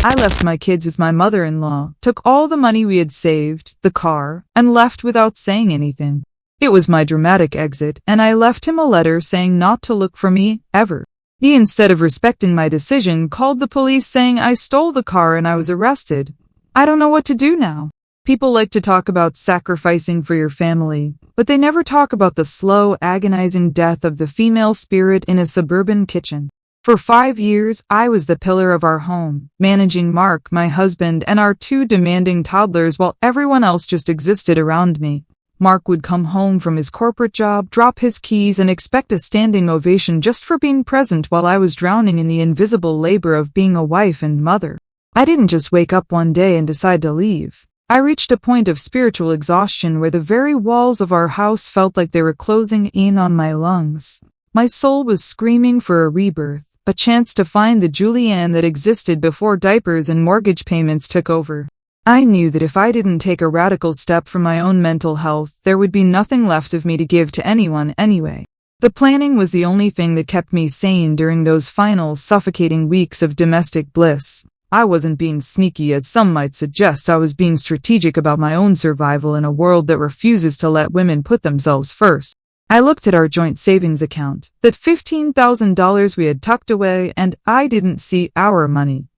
I left my kids with my mother-in-law, took all the money we had saved, the car, and left without saying anything. It was my dramatic exit, and I left him a letter saying not to look for me, ever. He, instead of respecting my decision, called the police saying I stole the car and I was arrested. I don't know what to do now. People like to talk about sacrificing for your family, but they never talk about the slow, agonizing death of the female spirit in a suburban kitchen. For 5 years, I was the pillar of our home, managing Mark, my husband, and our 2 demanding toddlers while everyone else just existed around me. Mark would come home from his corporate job, drop his keys, and expect a standing ovation just for being present while I was drowning in the invisible labor of being a wife and mother. I didn't just wake up one day and decide to leave. I reached a point of spiritual exhaustion where the very walls of our house felt like they were closing in on my lungs. My soul was screaming for a rebirth, a chance to find the Julianne that existed before diapers and mortgage payments took over. I knew that if I didn't take a radical step for my own mental health, there would be nothing left of me to give to anyone anyway. The planning was the only thing that kept me sane during those final, suffocating weeks of domestic bliss. I wasn't being sneaky, as some might suggest. I was being strategic about my own survival in a world that refuses to let women put themselves first. I looked at our joint savings account, that $15,000 we had tucked away, and I didn't see our money.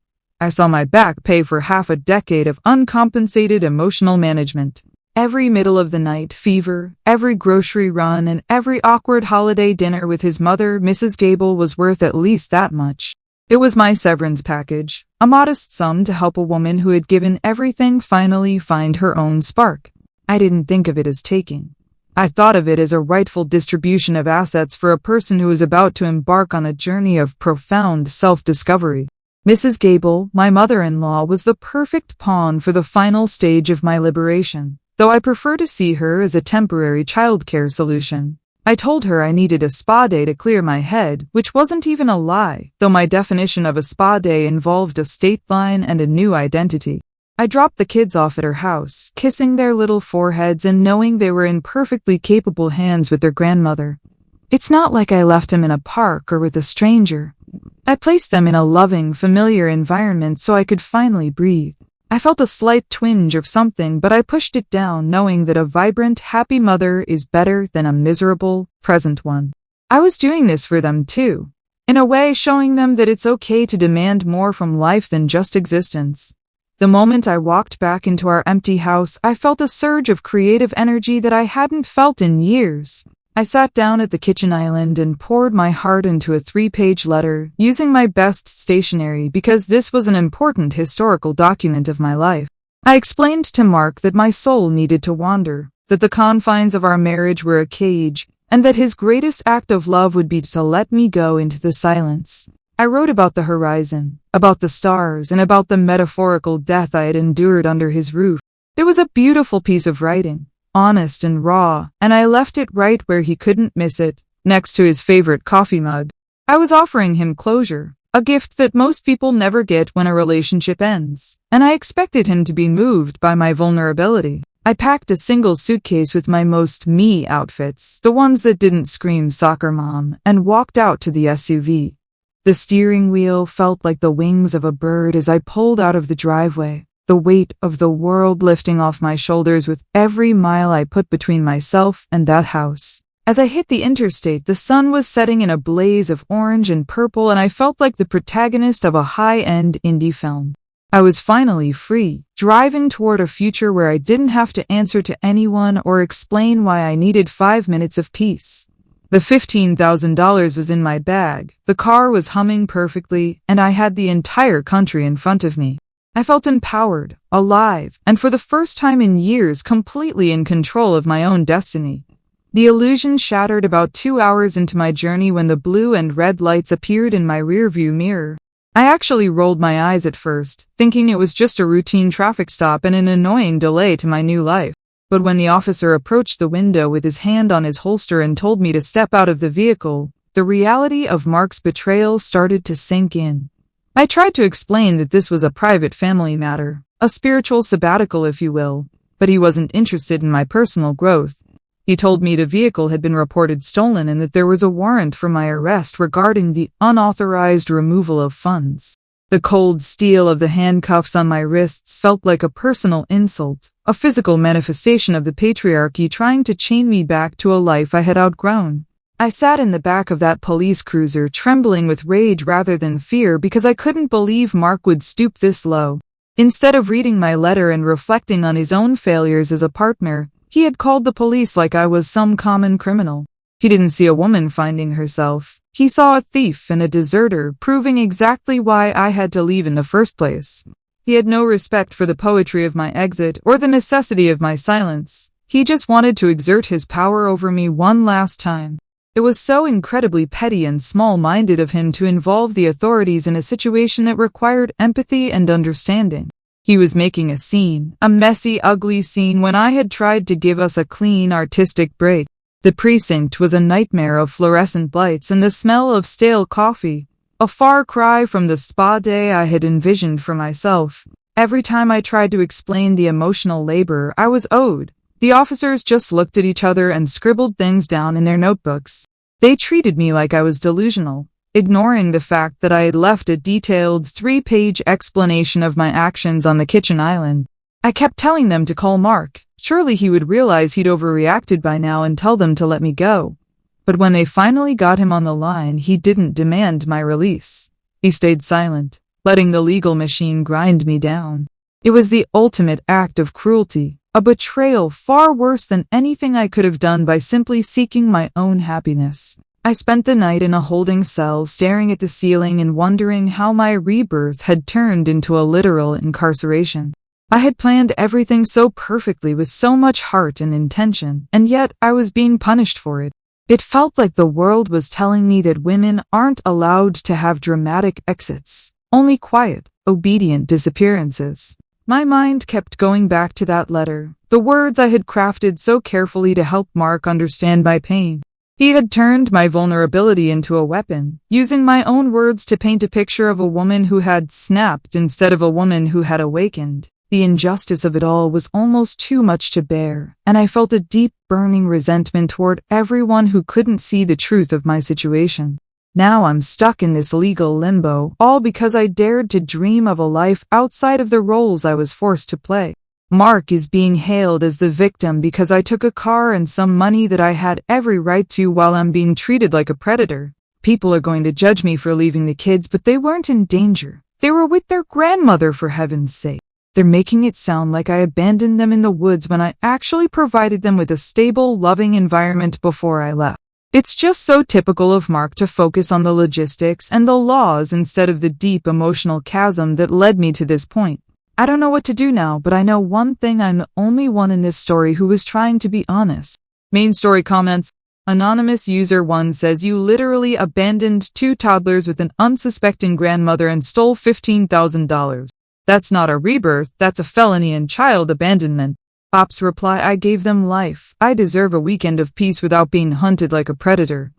I saw my back pay for half a decade of uncompensated emotional management. Every middle of the night fever, every grocery run, and every awkward holiday dinner with his mother, Mrs. Gable, was worth at least that much. It was my severance package, a modest sum to help a woman who had given everything finally find her own spark. I didn't think of it as taking. I thought of it as a rightful distribution of assets for a person who was about to embark on a journey of profound self-discovery. Mrs. Gable, my mother-in-law, was the perfect pawn for the final stage of my liberation, though I prefer to see her as a temporary childcare solution. I told her I needed a spa day to clear my head, which wasn't even a lie, though my definition of a spa day involved a state line and a new identity. I dropped the kids off at her house, kissing their little foreheads and knowing they were in perfectly capable hands with their grandmother. It's not like I left them in a park or with a stranger. I placed them in a loving, familiar environment so I could finally breathe. I felt a slight twinge of something, but I pushed it down, knowing that a vibrant, happy mother is better than a miserable, present one. I was doing this for them too, in a way showing them that it's okay to demand more from life than just existence. The moment I walked back into our empty house, I felt a surge of creative energy that I hadn't felt in years. I sat down at the kitchen island and poured my heart into a 3-page letter, using my best stationery because this was an important historical document of my life. I explained to Mark that my soul needed to wander, that the confines of our marriage were a cage, and that his greatest act of love would be to let me go into the silence. I wrote about the horizon, about the stars, and about the metaphorical death I had endured under his roof. It was a beautiful piece of writing, honest and raw, and I left it right where he couldn't miss it, next to his favorite coffee mug. I was offering him closure, a gift that most people never get when a relationship ends, and I expected him to be moved by my vulnerability. I packed a single suitcase with my most me outfits, the ones that didn't scream soccer mom, and walked out to the SUV. The steering wheel felt like the wings of a bird as I pulled out of the driveway, the weight of the world lifting off my shoulders with every mile I put between myself and that house. As I hit the interstate, the sun was setting in a blaze of orange and purple, and I felt like the protagonist of a high-end indie film. I was finally free, driving toward a future where I didn't have to answer to anyone or explain why I needed 5 minutes of peace. The $15,000 was in my bag, the car was humming perfectly, and I had the entire country in front of me. I felt empowered, alive, and for the first time in years completely in control of my own destiny. The illusion shattered about 2 hours into my journey when the blue and red lights appeared in my rearview mirror. I actually rolled my eyes at first, thinking it was just a routine traffic stop and an annoying delay to my new life. But when the officer approached the window with his hand on his holster and told me to step out of the vehicle, the reality of Mark's betrayal started to sink in. I tried to explain that this was a private family matter, a spiritual sabbatical if you will, but he wasn't interested in my personal growth. He told me the vehicle had been reported stolen and that there was a warrant for my arrest regarding the unauthorized removal of funds. The cold steel of the handcuffs on my wrists felt like a personal insult, a physical manifestation of the patriarchy trying to chain me back to a life I had outgrown. I sat in the back of that police cruiser, trembling with rage rather than fear because I couldn't believe Mark would stoop this low. Instead of reading my letter and reflecting on his own failures as a partner, he had called the police like I was some common criminal. He didn't see a woman finding herself. He saw a thief and a deserter, proving exactly why I had to leave in the first place. He had no respect for the poetry of my exit or the necessity of my silence. He just wanted to exert his power over me one last time. It was so incredibly petty and small-minded of him to involve the authorities in a situation that required empathy and understanding. He was making a scene, a messy, ugly scene when I had tried to give us a clean, artistic break. The precinct was a nightmare of fluorescent lights and the smell of stale coffee, a far cry from the spa day I had envisioned for myself. Every time I tried to explain the emotional labor I was owed, the officers just looked at each other and scribbled things down in their notebooks. They treated me like I was delusional, ignoring the fact that I had left a detailed 3-page explanation of my actions on the kitchen island. I kept telling them to call Mark. Surely he would realize he'd overreacted by now and tell them to let me go. But when they finally got him on the line, he didn't demand my release. He stayed silent, letting the legal machine grind me down. It was the ultimate act of cruelty, a betrayal far worse than anything I could have done by simply seeking my own happiness. I spent the night in a holding cell, staring at the ceiling and wondering how my rebirth had turned into a literal incarceration. I had planned everything so perfectly with so much heart and intention, and yet I was being punished for it. It felt like the world was telling me that women aren't allowed to have dramatic exits, only quiet, obedient disappearances. My mind kept going back to that letter, the words I had crafted so carefully to help Mark understand my pain. He had turned my vulnerability into a weapon, using my own words to paint a picture of a woman who had snapped instead of a woman who had awakened. The injustice of it all was almost too much to bear, and I felt a deep, burning resentment toward everyone who couldn't see the truth of my situation. Now I'm stuck in this legal limbo, all because I dared to dream of a life outside of the roles I was forced to play. Mark is being hailed as the victim because I took a car and some money that I had every right to, while I'm being treated like a predator. People are going to judge me for leaving the kids, but they weren't in danger. They were with their grandmother, for heaven's sake. They're making it sound like I abandoned them in the woods when I actually provided them with a stable, loving environment before I left. It's just so typical of Mark to focus on the logistics and the laws instead of the deep emotional chasm that led me to this point. I don't know what to do now, but I know one thing: I'm the only one in this story who was trying to be honest. Main story comments. Anonymous user 1 says, you literally abandoned 2 toddlers with an unsuspecting grandmother and stole $15,000. That's not a rebirth, that's a felony and child abandonment. Ops reply, I gave them life. I deserve a weekend of peace without being hunted like a predator.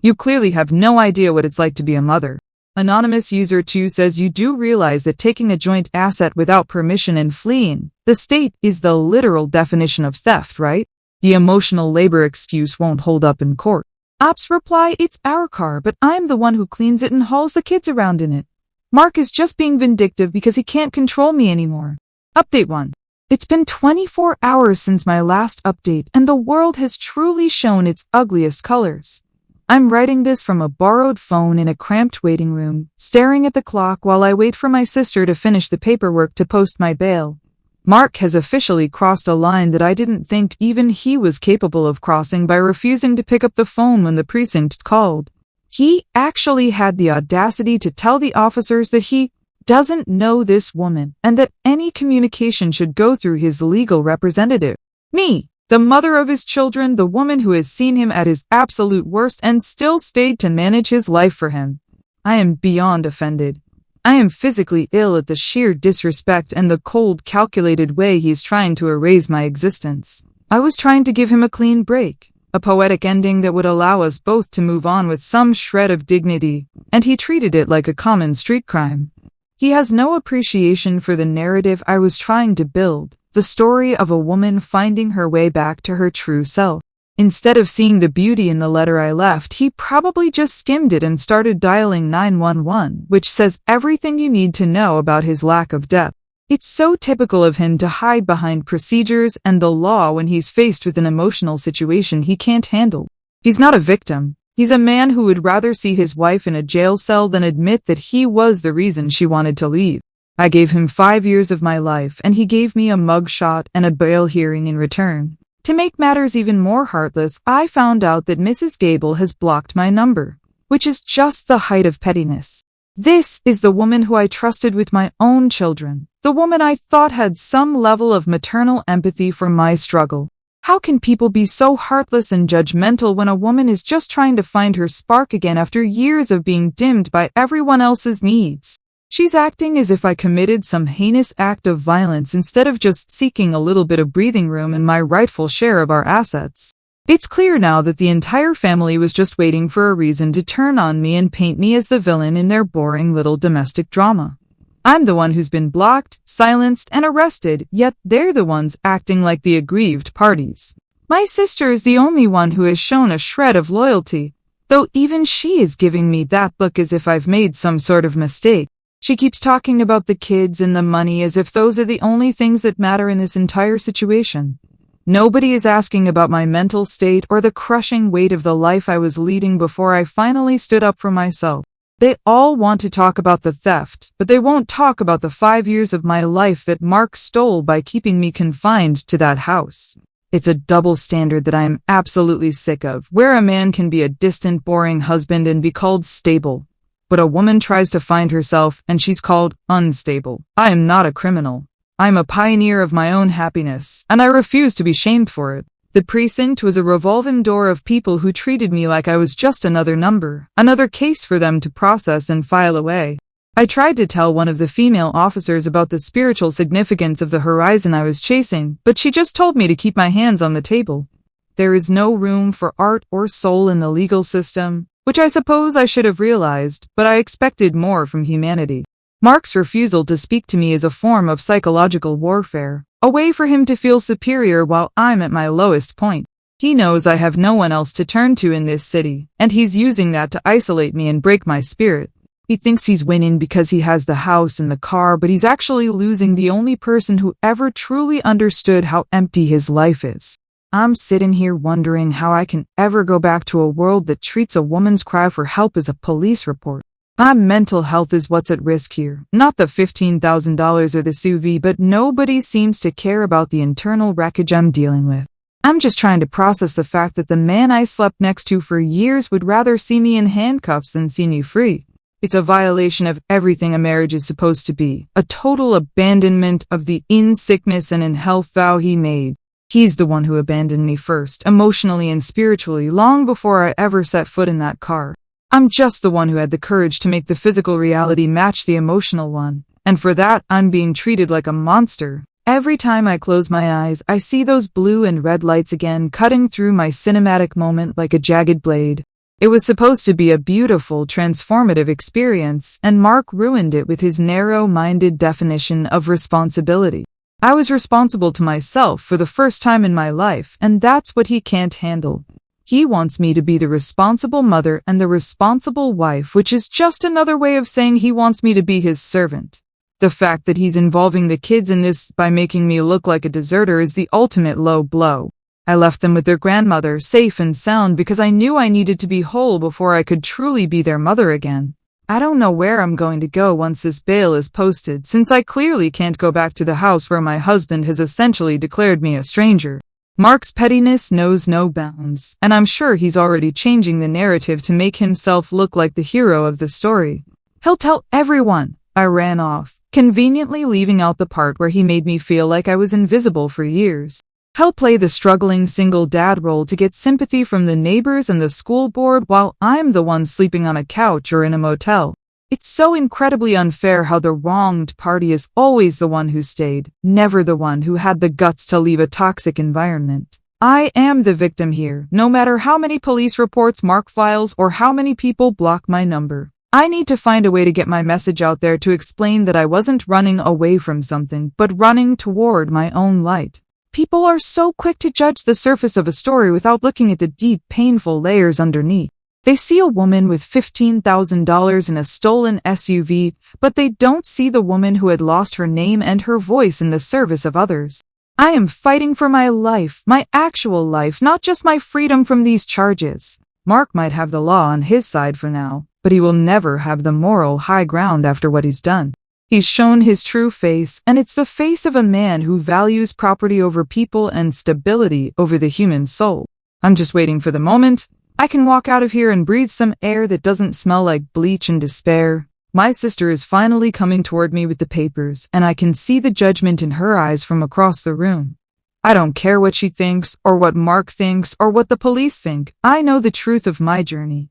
You clearly have no idea what it's like to be a mother. Anonymous user 2 says, you do realize that taking a joint asset without permission and fleeing the state is the literal definition of theft, right? The emotional labor excuse won't hold up in court. Ops reply, it's our car, but I'm the one who cleans it and hauls the kids around in it. Mark is just being vindictive because he can't control me anymore. Update 1. It's been 24 hours since my last update, and the world has truly shown its ugliest colors. I'm writing this from a borrowed phone in a cramped waiting room, staring at the clock while I wait for my sister to finish the paperwork to post my bail. Mark has officially crossed a line that I didn't think even he was capable of crossing by refusing to pick up the phone when the precinct called. He actually had the audacity to tell the officers that he doesn't know this woman and that any communication should go through his legal representative. Me, the mother of his children, the woman who has seen him at his absolute worst and still stayed to manage his life for him. I am beyond offended. I am physically ill at the sheer disrespect and the cold, calculated way he is trying to erase my existence. I was trying to give him a clean break, a poetic ending that would allow us both to move on with some shred of dignity, and he treated it like a common street crime. He has no appreciation for the narrative I was trying to build, the story of a woman finding her way back to her true self. Instead of seeing the beauty in the letter I left, he probably just skimmed it and started dialing 911, which says everything you need to know about his lack of depth. It's so typical of him to hide behind procedures and the law when he's faced with an emotional situation he can't handle. He's not a victim. He's a man who would rather see his wife in a jail cell than admit that he was the reason she wanted to leave. I gave him 5 years of my life, and he gave me a mugshot and a bail hearing in return. To make matters even more heartless, I found out that Mrs. Gable has blocked my number, which is just the height of pettiness. This is the woman who I trusted with my own children, the woman I thought had some level of maternal empathy for my struggle. How can people be so heartless and judgmental when a woman is just trying to find her spark again after years of being dimmed by everyone else's needs? She's acting as if I committed some heinous act of violence instead of just seeking a little bit of breathing room and my rightful share of our assets. It's clear now that the entire family was just waiting for a reason to turn on me and paint me as the villain in their boring little domestic drama. I'm the one who's been blocked, silenced, and arrested, yet they're the ones acting like the aggrieved parties. My sister is the only one who has shown a shred of loyalty, though even she is giving me that look as if I've made some sort of mistake. She keeps talking about the kids and the money as if those are the only things that matter in this entire situation. Nobody is asking about my mental state or the crushing weight of the life I was leading before I finally stood up for myself. They all want to talk about the theft, but they won't talk about the 5 years of my life that Mark stole by keeping me confined to that house. It's a double standard that I am absolutely sick of, where a man can be a distant, boring husband and be called stable, but a woman tries to find herself and she's called unstable. I am not a criminal. I'm a pioneer of my own happiness, and I refuse to be shamed for it. The precinct was a revolving door of people who treated me like I was just another number, another case for them to process and file away. I tried to tell one of the female officers about the spiritual significance of the horizon I was chasing, but she just told me to keep my hands on the table. There is no room for art or soul in the legal system, which I suppose I should have realized, but I expected more from humanity. Mark's refusal to speak to me is a form of psychological warfare, a way for him to feel superior while I'm at my lowest point. He knows I have no one else to turn to in this city, and he's using that to isolate me and break my spirit. He thinks he's winning because he has the house and the car, but he's actually losing the only person who ever truly understood how empty his life is. I'm sitting here wondering how I can ever go back to a world that treats a woman's cry for help as a police report. My mental health is what's at risk here, not the $15,000 or the SUV, but nobody seems to care about the internal wreckage I'm dealing with. I'm just trying to process the fact that the man I slept next to for years would rather see me in handcuffs than see me free. It's a violation of everything a marriage is supposed to be, a total abandonment of the in sickness and in health vow he made. He's the one who abandoned me first, emotionally and spiritually, long before I ever set foot in that car. I'm just the one who had the courage to make the physical reality match the emotional one, and for that, I'm being treated like a monster. Every time I close my eyes, I see those blue and red lights again, cutting through my cinematic moment like a jagged blade. It was supposed to be a beautiful, transformative experience, and Mark ruined it with his narrow-minded definition of responsibility. I was responsible to myself for the first time in my life, and that's what he can't handle. He wants me to be the responsible mother and the responsible wife, which is just another way of saying he wants me to be his servant. The fact that he's involving the kids in this by making me look like a deserter is the ultimate low blow. I left them with their grandmother, safe and sound, because I knew I needed to be whole before I could truly be their mother again. I don't know where I'm going to go once this bail is posted, since I clearly can't go back to the house where my husband has essentially declared me a stranger. Mark's pettiness knows no bounds, and I'm sure he's already changing the narrative to make himself look like the hero of the story. He'll tell everyone I ran off, conveniently leaving out the part where he made me feel like I was invisible for years. He'll play the struggling single dad role to get sympathy from the neighbors and the school board while I'm the one sleeping on a couch or in a motel. It's so incredibly unfair how the wronged party is always the one who stayed, never the one who had the guts to leave a toxic environment. I am the victim here, no matter how many police reports Mark files or how many people block my number. I need to find a way to get my message out there to explain that I wasn't running away from something, but running toward my own light. People are so quick to judge the surface of a story without looking at the deep, painful layers underneath. They see a woman with $15,000 in a stolen SUV, but they don't see the woman who had lost her name and her voice in the service of others. I am fighting for my life, my actual life, not just my freedom from these charges. Mark might have the law on his side for now, but he will never have the moral high ground after what he's done. He's shown his true face, and it's the face of a man who values property over people and stability over the human soul. I'm just waiting for the moment I can walk out of here and breathe some air that doesn't smell like bleach and despair. My sister is finally coming toward me with the papers, and I can see the judgment in her eyes from across the room. I don't care what she thinks, or what Mark thinks, or what the police think. I know the truth of my journey.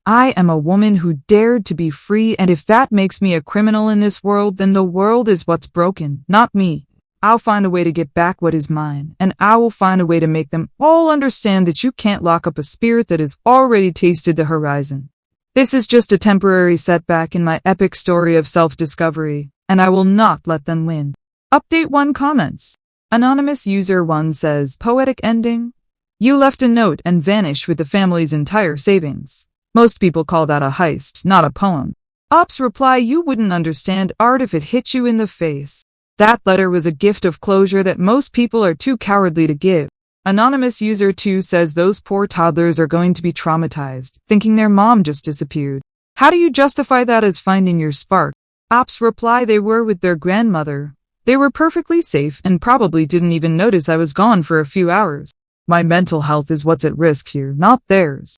I am a woman who dared to be free, and if that makes me a criminal in this world, then the world is what's broken, not me. I'll find a way to get back what is mine, and I will find a way to make them all understand that you can't lock up a spirit that has already tasted the horizon. This is just a temporary setback in my epic story of self-discovery, and I will not let them win. Update 1 comments. Anonymous user 1 says, poetic ending? You left a note and vanished with the family's entire savings. Most people call that a heist, not a poem. Ops reply, you wouldn't understand art if it hit you in the face. That letter was a gift of closure that most people are too cowardly to give. Anonymous user 2 says those poor toddlers are going to be traumatized, thinking their mom just disappeared. How do you justify that as finding your spark? Ops reply, they were with their grandmother. They were perfectly safe and probably didn't even notice I was gone for a few hours. My mental health is what's at risk here, not theirs.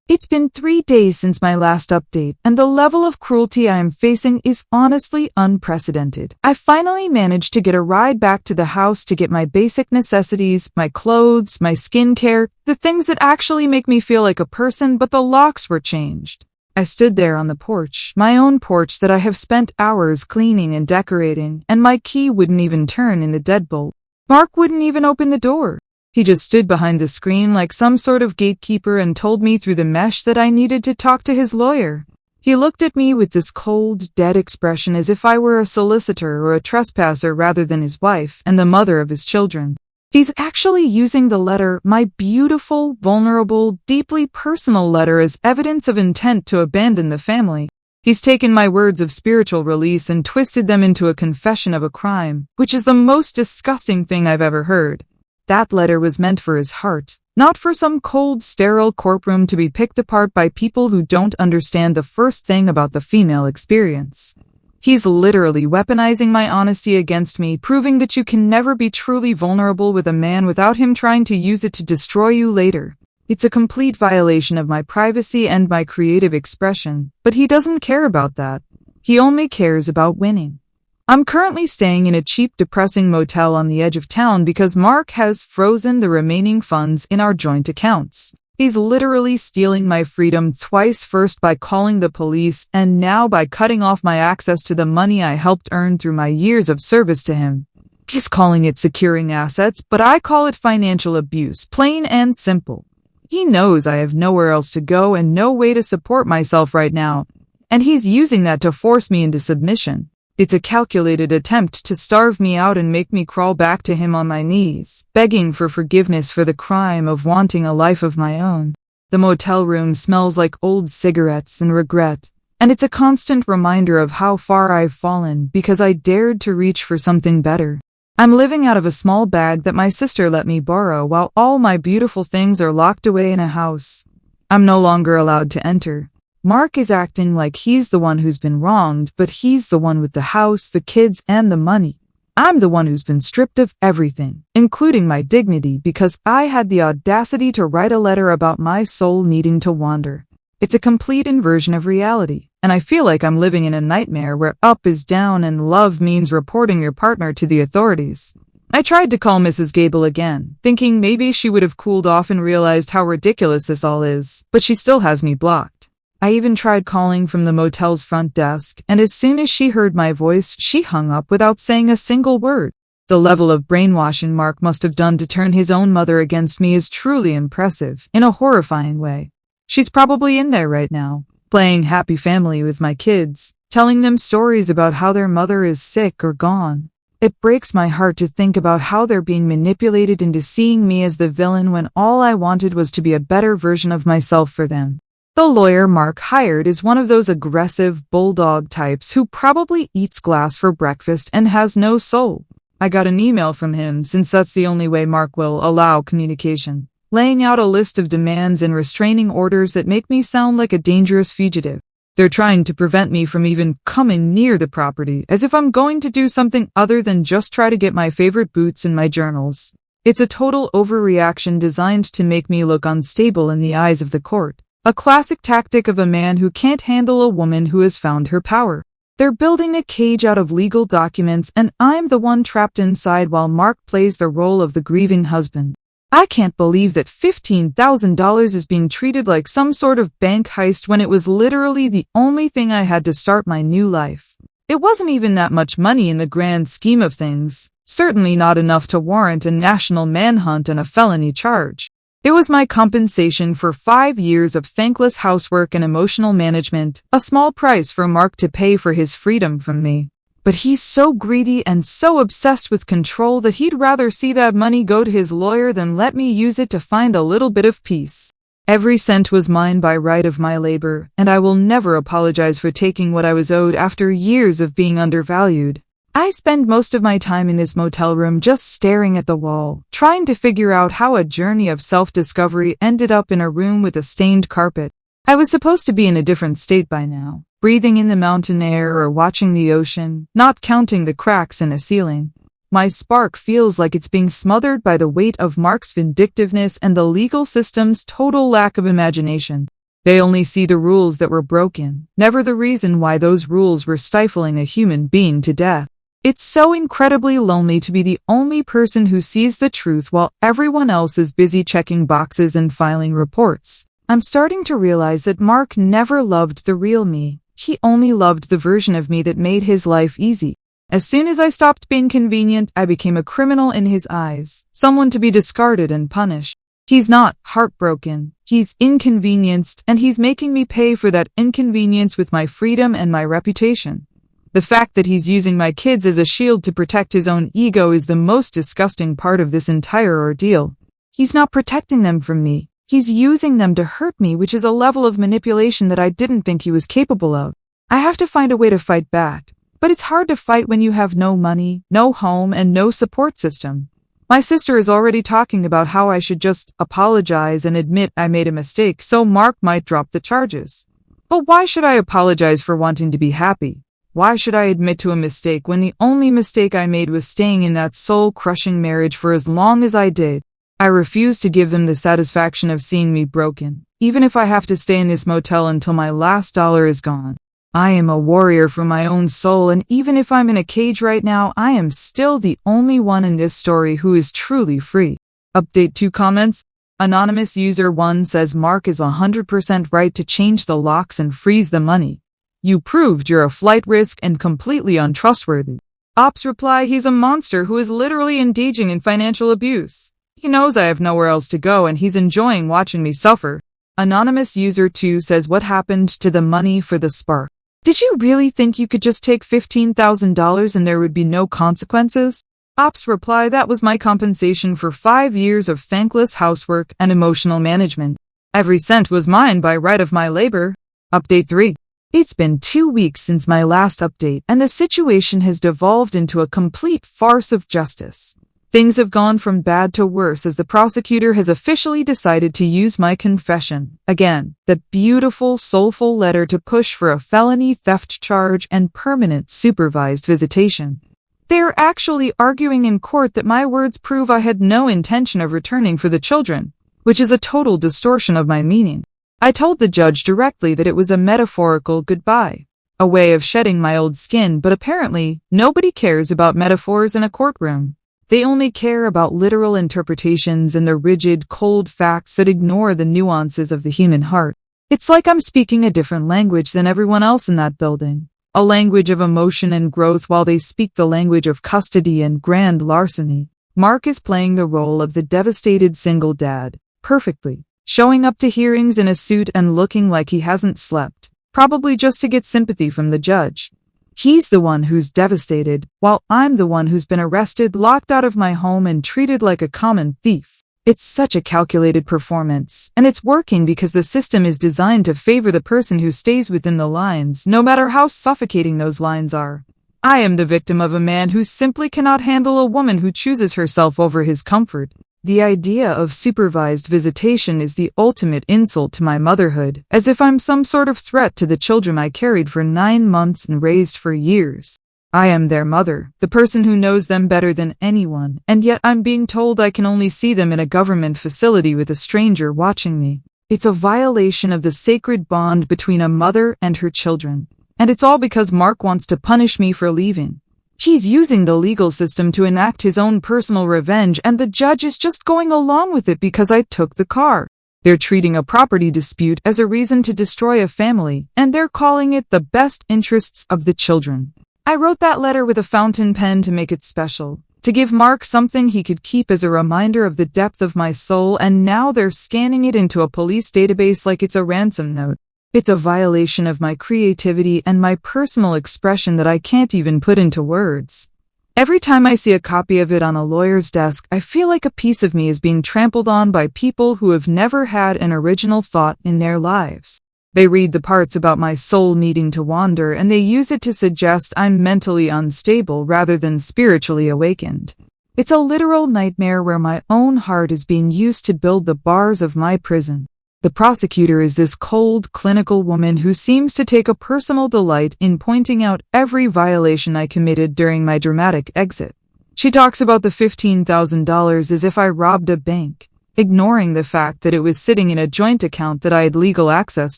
It's been 3 days since my last update, and the level of cruelty I am facing is honestly unprecedented. I finally managed to get a ride back to the house to get my basic necessities, my clothes, my skincare, the things that actually make me feel like a person, but the locks were changed. I stood there on the porch, my own porch that I have spent hours cleaning and decorating, and my key wouldn't even turn in the deadbolt. Mark wouldn't even open the door. He just stood behind the screen like some sort of gatekeeper and told me through the mesh that I needed to talk to his lawyer. He looked at me with this cold, dead expression as if I were a solicitor or a trespasser rather than his wife and the mother of his children. He's actually using the letter, my beautiful, vulnerable, deeply personal letter, as evidence of intent to abandon the family. He's taken my words of spiritual release and twisted them into a confession of a crime, which is the most disgusting thing I've ever heard. That letter was meant for his heart, not for some cold, sterile courtroom to be picked apart by people who don't understand the first thing about the female experience. He's literally weaponizing my honesty against me, proving that you can never be truly vulnerable with a man without him trying to use it to destroy you later. It's a complete violation of my privacy and my creative expression, but he doesn't care about that. He only cares about winning. I'm currently staying in a cheap, depressing motel on the edge of town because Mark has frozen the remaining funds in our joint accounts. He's literally stealing my freedom twice, first by calling the police and now by cutting off my access to the money I helped earn through my years of service to him. He's calling it securing assets, but I call it financial abuse, plain and simple. He knows I have nowhere else to go and no way to support myself right now, and he's using that to force me into submission. It's a calculated attempt to starve me out and make me crawl back to him on my knees, begging for forgiveness for the crime of wanting a life of my own. The motel room smells like old cigarettes and regret, and it's a constant reminder of how far I've fallen because I dared to reach for something better. I'm living out of a small bag that my sister let me borrow while all my beautiful things are locked away in a house I'm no longer allowed to enter. Mark is acting like he's the one who's been wronged, but he's the one with the house, the kids, and the money. I'm the one who's been stripped of everything, including my dignity, because I had the audacity to write a letter about my soul needing to wander. It's a complete inversion of reality, and I feel like I'm living in a nightmare where up is down and love means reporting your partner to the authorities. I tried to call Mrs. Gable again, thinking maybe she would have cooled off and realized how ridiculous this all is, but she still has me blocked. I even tried calling from the motel's front desk, and as soon as she heard my voice, she hung up without saying a single word. The level of brainwashing Mark must have done to turn his own mother against me is truly impressive, in a horrifying way. She's probably in there right now, playing happy family with my kids, telling them stories about how their mother is sick or gone. It breaks my heart to think about how they're being manipulated into seeing me as the villain when all I wanted was to be a better version of myself for them. The lawyer Mark hired is one of those aggressive bulldog types who probably eats glass for breakfast and has no soul. I got an email from him, since that's the only way Mark will allow communication, laying out a list of demands and restraining orders that make me sound like a dangerous fugitive. They're trying to prevent me from even coming near the property, as if I'm going to do something other than just try to get my favorite boots and my journals. It's a total overreaction designed to make me look unstable in the eyes of the court. A classic tactic of a man who can't handle a woman who has found her power. They're building a cage out of legal documents, and I'm the one trapped inside while Mark plays the role of the grieving husband. I can't believe that $15,000 is being treated like some sort of bank heist when it was literally the only thing I had to start my new life. It wasn't even that much money in the grand scheme of things, certainly not enough to warrant a national manhunt and a felony charge. It was my compensation for 5 years of thankless housework and emotional management, a small price for Mark to pay for his freedom from me. But he's so greedy and so obsessed with control that he'd rather see that money go to his lawyer than let me use it to find a little bit of peace. Every cent was mine by right of my labor, and I will never apologize for taking what I was owed after years of being undervalued. I spend most of my time in this motel room just staring at the wall, trying to figure out how a journey of self-discovery ended up in a room with a stained carpet. I was supposed to be in a different state by now, breathing in the mountain air or watching the ocean, not counting the cracks in a ceiling. My spark feels like it's being smothered by the weight of Mark's vindictiveness and the legal system's total lack of imagination. They only see the rules that were broken, never the reason why those rules were stifling a human being to death. It's so incredibly lonely to be the only person who sees the truth while everyone else is busy checking boxes and filing reports. I'm starting to realize that Mark never loved the real me. He only loved the version of me that made his life easy. As soon as I stopped being convenient, I became a criminal in his eyes, someone to be discarded and punished. He's not heartbroken. He's inconvenienced, and he's making me pay for that inconvenience with my freedom and my reputation. The fact that he's using my kids as a shield to protect his own ego is the most disgusting part of this entire ordeal. He's not protecting them from me. He's using them to hurt me, which is a level of manipulation that I didn't think he was capable of. I have to find a way to fight back. But it's hard to fight when you have no money, no home, and no support system. My sister is already talking about how I should just apologize and admit I made a mistake so Mark might drop the charges. But why should I apologize for wanting to be happy? Why should I admit to a mistake when the only mistake I made was staying in that soul-crushing marriage for as long as I did? I refuse to give them the satisfaction of seeing me broken, even if I have to stay in this motel until my last dollar is gone. I am a warrior for my own soul, and even if I'm in a cage right now, I am still the only one in this story who is truly free. Update 2 comments. Anonymous user 1 says Mark is 100% right to change the locks and freeze the money. You proved you're a flight risk and completely untrustworthy. Ops reply, he's a monster who is literally engaging in financial abuse. He knows I have nowhere else to go and he's enjoying watching me suffer. Anonymous user 2 says, what happened to the money for the spark? Did you really think you could just take $15,000 and there would be no consequences? Ops reply, that was my compensation for 5 years of thankless housework and emotional management. Every cent was mine by right of my labor. Update 3. It's been 2 weeks since my last update, and the situation has devolved into a complete farce of justice. Things have gone from bad to worse as the prosecutor has officially decided to use my confession, again, the beautiful, soulful letter to push for a felony theft charge and permanent supervised visitation. They are actually arguing in court that my words prove I had no intention of returning for the children, which is a total distortion of my meaning. I told the judge directly that it was a metaphorical goodbye, a way of shedding my old skin, but apparently nobody cares about metaphors in a courtroom. They only care about literal interpretations and the rigid, cold facts that ignore the nuances of the human heart. It's like I'm speaking a different language than everyone else in that building, a language of emotion and growth while they speak the language of custody and grand larceny. Mark is playing the role of the devastated single dad, perfectly. Showing up to hearings in a suit and looking like he hasn't slept, probably just to get sympathy from the judge. He's the one who's devastated, while I'm the one who's been arrested, locked out of my home, and treated like a common thief. It's such a calculated performance, and it's working because the system is designed to favor the person who stays within the lines, no matter how suffocating those lines are. I am the victim of a man who simply cannot handle a woman who chooses herself over his comfort. The idea of supervised visitation is the ultimate insult to my motherhood, as if I'm some sort of threat to the children I carried for 9 months and raised for years. I am their mother, the person who knows them better than anyone, and yet I'm being told I can only see them in a government facility with a stranger watching me. It's a violation of the sacred bond between a mother and her children. And it's all because Mark wants to punish me for leaving. He's using the legal system to enact his own personal revenge, and the judge is just going along with it because I took the car. They're treating a property dispute as a reason to destroy a family, and they're calling it the best interests of the children. I wrote that letter with a fountain pen to make it special, to give Mark something he could keep as a reminder of the depth of my soul, and now they're scanning it into a police database like it's a ransom note. It's a violation of my creativity and my personal expression that I can't even put into words. Every time I see a copy of it on a lawyer's desk, I feel like a piece of me is being trampled on by people who have never had an original thought in their lives. They read the parts about my soul needing to wander, and they use it to suggest I'm mentally unstable rather than spiritually awakened. It's a literal nightmare where my own heart is being used to build the bars of my prison. The prosecutor is this cold, clinical woman who seems to take a personal delight in pointing out every violation I committed during my dramatic exit. She talks about the $15,000 as if I robbed a bank, ignoring the fact that it was sitting in a joint account that I had legal access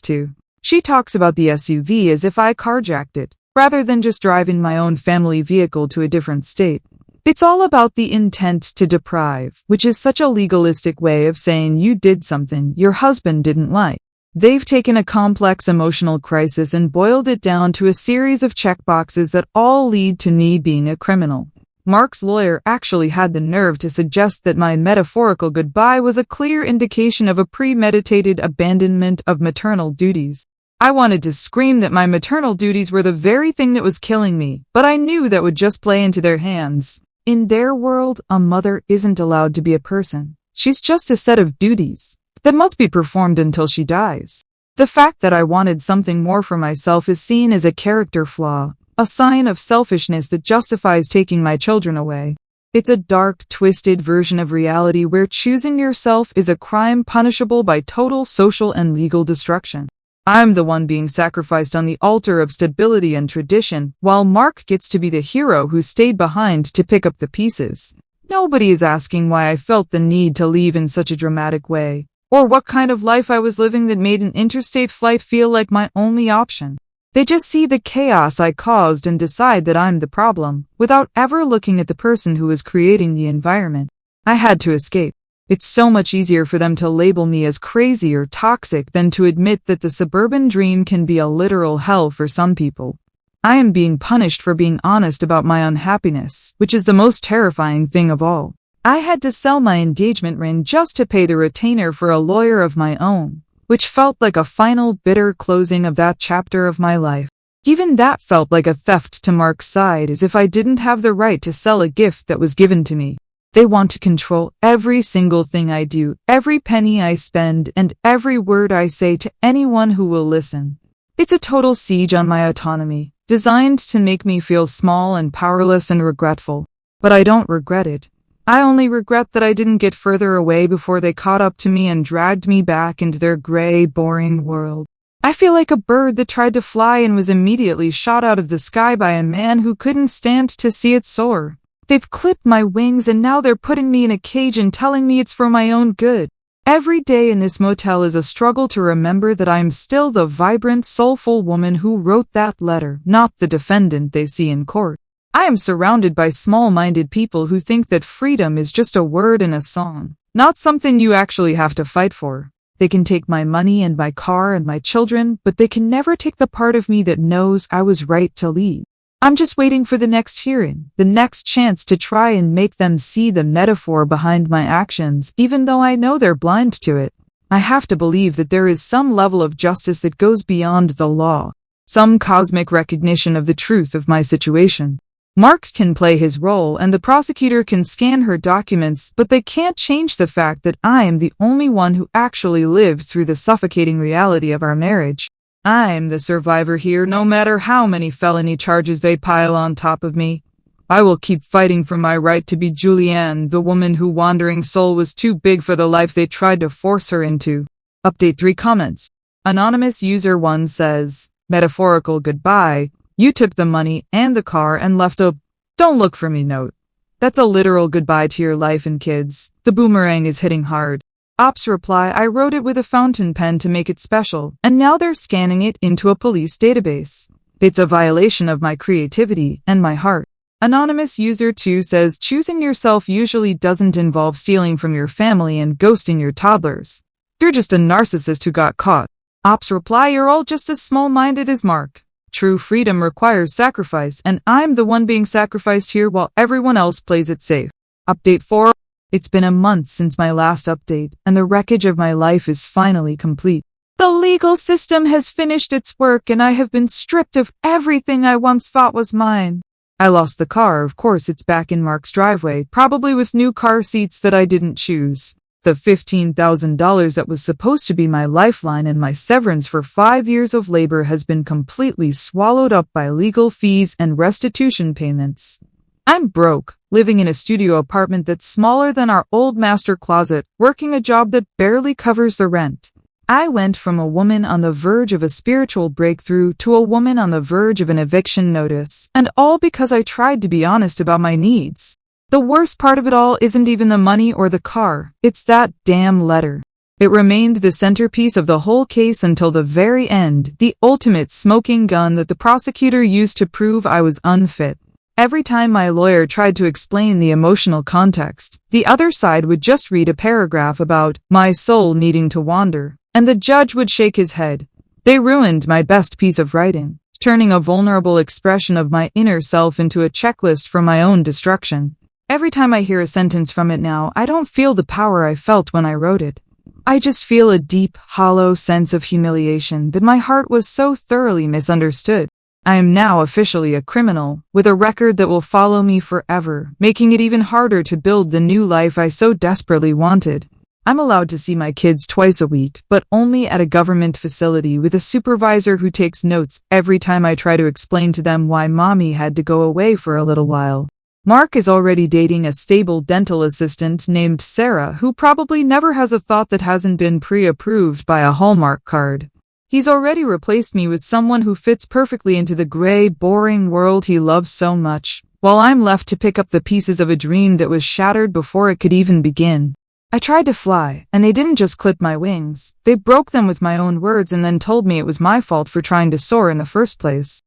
to. She talks about the SUV as if I carjacked it, rather than just driving my own family vehicle to a different state. It's all about the intent to deprive, which is such a legalistic way of saying you did something your husband didn't like. They've taken a complex emotional crisis and boiled it down to a series of checkboxes that all lead to me being a criminal. Mark's lawyer actually had the nerve to suggest that my metaphorical goodbye was a clear indication of a premeditated abandonment of maternal duties. I wanted to scream that my maternal duties were the very thing that was killing me, but I knew that would just play into their hands. In their world, a mother isn't allowed to be a person. She's just a set of duties that must be performed until she dies. The fact that I wanted something more for myself is seen as a character flaw, a sign of selfishness that justifies taking my children away. It's a dark, twisted version of reality where choosing yourself is a crime punishable by total social and legal destruction. I'm the one being sacrificed on the altar of stability and tradition, while Mark gets to be the hero who stayed behind to pick up the pieces. Nobody is asking why I felt the need to leave in such a dramatic way, or what kind of life I was living that made an interstate flight feel like my only option. They just see the chaos I caused and decide that I'm the problem, without ever looking at the person who was creating the environment. I had to escape. It's so much easier for them to label me as crazy or toxic than to admit that the suburban dream can be a literal hell for some people. I am being punished for being honest about my unhappiness, which is the most terrifying thing of all. I had to sell my engagement ring just to pay the retainer for a lawyer of my own, which felt like a final bitter closing of that chapter of my life. Even that felt like a theft to Mark's side, as if I didn't have the right to sell a gift that was given to me. They want to control every single thing I do, every penny I spend, and every word I say to anyone who will listen. It's a total siege on my autonomy, designed to make me feel small and powerless and regretful. But I don't regret it. I only regret that I didn't get further away before they caught up to me and dragged me back into their gray, boring world. I feel like a bird that tried to fly and was immediately shot out of the sky by a man who couldn't stand to see it soar. They've clipped my wings and now they're putting me in a cage and telling me it's for my own good. Every day in this motel is a struggle to remember that I'm still the vibrant, soulful woman who wrote that letter, not the defendant they see in court. I am surrounded by small-minded people who think that freedom is just a word in a song, not something you actually have to fight for. They can take my money and my car and my children, but they can never take the part of me that knows I was right to leave. I'm just waiting for the next hearing, the next chance to try and make them see the metaphor behind my actions, even though I know they're blind to it. I have to believe that there is some level of justice that goes beyond the law. Some cosmic recognition of the truth of my situation. Mark can play his role and the prosecutor can scan her documents, but they can't change the fact that I am the only one who actually lived through the suffocating reality of our marriage. I'm the survivor here, no matter how many felony charges they pile on top of me. I will keep fighting for my right to be Julianne, the woman whose wandering soul was too big for the life they tried to force her into. Update 3 comments. Anonymous user 1 says, metaphorical goodbye. You took the money and the car and left a "don't look for me" note. That's a literal goodbye to your life and kids. The boomerang is hitting hard. Ops reply, I wrote it with a fountain pen to make it special, and now they're scanning it into a police database. It's a violation of my creativity and my heart. Anonymous user 2 says, choosing yourself usually doesn't involve stealing from your family and ghosting your toddlers. You're just a narcissist who got caught. Ops reply, you're all just as small-minded as Mark. True freedom requires sacrifice, and I'm the one being sacrificed here while everyone else plays it safe. Update 4. It's been a month since my last update, and the wreckage of my life is finally complete. The legal system has finished its work, and I have been stripped of everything I once thought was mine. I lost the car, of course it's back in Mark's driveway, probably with new car seats that I didn't choose. The $15,000 that was supposed to be my lifeline and my severance for 5 years of labor has been completely swallowed up by legal fees and restitution payments. I'm broke, living in a studio apartment that's smaller than our old master closet, working a job that barely covers the rent. I went from a woman on the verge of a spiritual breakthrough to a woman on the verge of an eviction notice, and all because I tried to be honest about my needs. The worst part of it all isn't even the money or the car, it's that damn letter. It remained the centerpiece of the whole case until the very end, the ultimate smoking gun that the prosecutor used to prove I was unfit. Every time my lawyer tried to explain the emotional context, the other side would just read a paragraph about my soul needing to wander, and the judge would shake his head. They ruined my best piece of writing, turning a vulnerable expression of my inner self into a checklist for my own destruction. Every time I hear a sentence from it now, I don't feel the power I felt when I wrote it. I just feel a deep, hollow sense of humiliation that my heart was so thoroughly misunderstood. I am now officially a criminal, with a record that will follow me forever, making it even harder to build the new life I so desperately wanted. I'm allowed to see my kids twice a week, but only at a government facility with a supervisor who takes notes every time I try to explain to them why mommy had to go away for a little while. Mark is already dating a stable dental assistant named Sarah, who probably never has a thought that hasn't been pre-approved by a Hallmark card. He's already replaced me with someone who fits perfectly into the gray, boring world he loves so much, while I'm left to pick up the pieces of a dream that was shattered before it could even begin. I tried to fly, and they didn't just clip my wings. They broke them with my own words and then told me it was my fault for trying to soar in the first place.